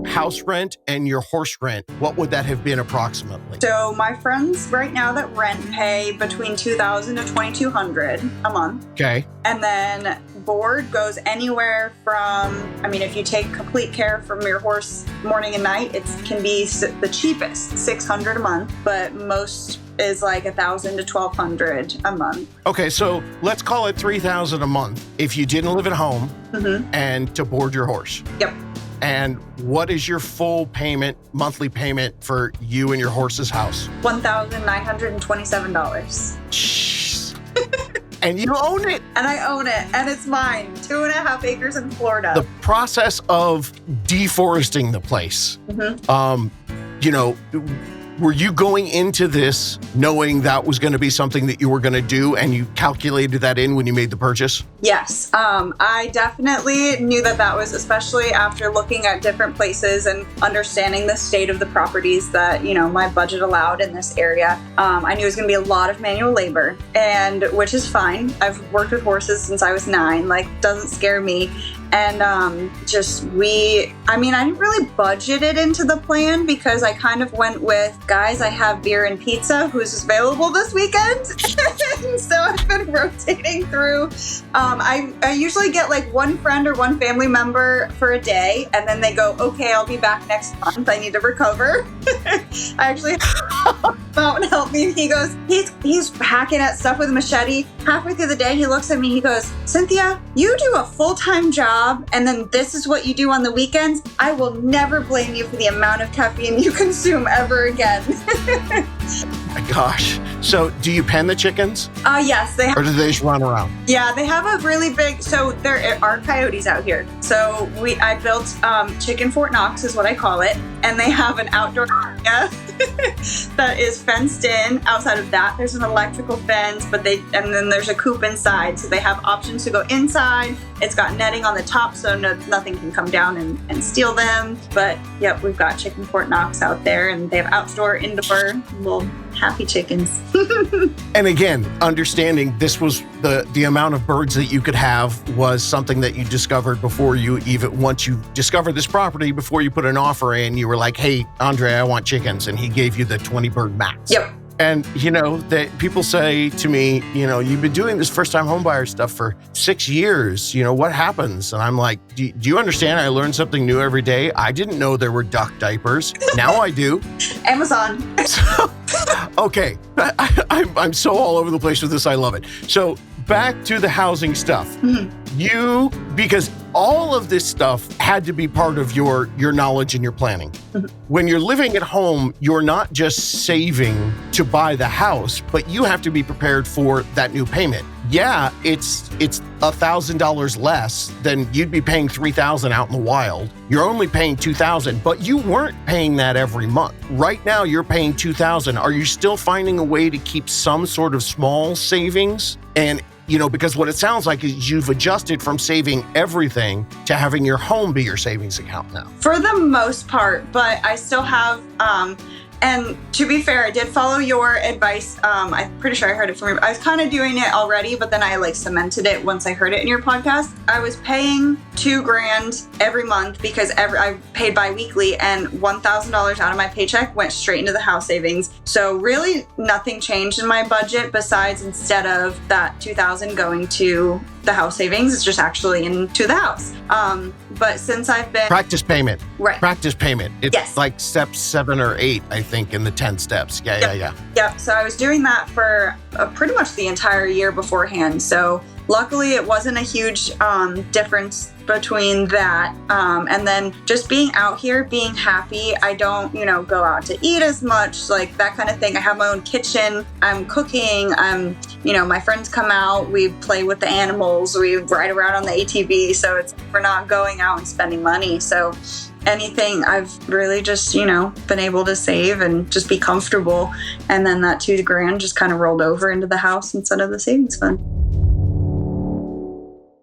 house rent and your horse rent, what would that have been approximately? So my friends right now that rent pay between $2,000 to $2,200 a month. Okay. And then board goes anywhere from, if you take complete care from your horse morning and night, it can be the cheapest, $600 a month, but most is like $1,000 to $1,200 a month. Okay, so let's call it $3,000 a month if you didn't live at home and to board your horse. Yep. And what is your full payment, monthly payment for you and your horse's house? $1,927. Jeez. And you own it. And I own it, and it's mine. 2.5 acres in Florida. The process of deforesting the place, were you going into this knowing that was going to be something that you were going to do and you calculated that in when you made the purchase? Yes. I definitely knew that was, especially after looking at different places and understanding the state of the properties that, my budget allowed in this area. I knew it was going to be a lot of manual labor, and which is fine. I've worked with horses since I was 9, doesn't scare me. And I didn't really budget it into the plan because I kind of went with, guys, I have beer and pizza, who's available this weekend. So I've been rotating through. I usually get one friend or one family member for a day, and then they go, okay, I'll be back next month. I need to recover. I actually come out and help me. He goes, he's hacking at stuff with a machete. Halfway through the day, he looks at me, he goes, Cynthia, you do a full-time job, and then this is what you do on the weekends. I will never blame you for the amount of caffeine you consume ever again. My gosh. So do you pen the chickens? Yes, they have. Or do they just run around? Yeah, they have a really big, so there are coyotes out here. So I built Chicken Fort Knox is what I call it. And they have an outdoor area that is fenced in. Outside of that, there's an electrical fence, and then there's a coop inside. So they have options to go inside. It's got netting on the top so nothing can come down and steal them. But yep, we've got Chicken Fort Knox out there, and they have outdoor, indoor, little happy chickens. And again, understanding this was the amount of birds that you could have was something that you discovered once you discovered this property, before you put an offer in, you were like, hey, Andre, I want chickens. And he gave you the 20 bird max. Yep. And, that people say to me, you've been doing this first-time homebuyer stuff for 6 years. What happens? And I'm like, do you understand? I learn something new every day. I didn't know there were duck diapers. Now I do. Amazon. Okay. I'm so all over the place with this. I love it. So back to the housing stuff. Because all of this stuff had to be part of your knowledge and your planning. When you're living at home, you're not just saving to buy the house, but you have to be prepared for that new payment. Yeah, it's $1,000 less than you'd be paying $3,000 out in the wild. You're only paying $2,000, but you weren't paying that every month. Right now, you're paying $2,000. Are you still finding a way to keep some sort of small savings? And because what it sounds like is you've adjusted from saving everything to having your home be your savings account now. For the most part, but I still have, and to be fair, I did follow your advice. I'm pretty sure I heard it from you. I was kind of doing it already, but then I cemented it once I heard it in your podcast. I was paying $2,000 every month because I paid bi-weekly, and $1,000 out of my paycheck went straight into the house savings. So really nothing changed in my budget besides, instead of that $2,000 going to the house savings, it's just actually into the house. But since I've been... Practice payment. Right. Practice payment. It's yes. Like step 7 or 8, I think, in the 10 steps. Yeah. Yep. So I was doing that for pretty much the entire year beforehand. So luckily it wasn't a huge difference between that and then just being out here, being happy. I don't, go out to eat as much, that kind of thing. I have my own kitchen. I'm cooking. My friends come out. We play with the animals. We ride around on the ATV. So we're not going out and spending money. So anything, I've really just, been able to save and just be comfortable. And then that $2,000 just kind of rolled over into the house instead of the savings fund.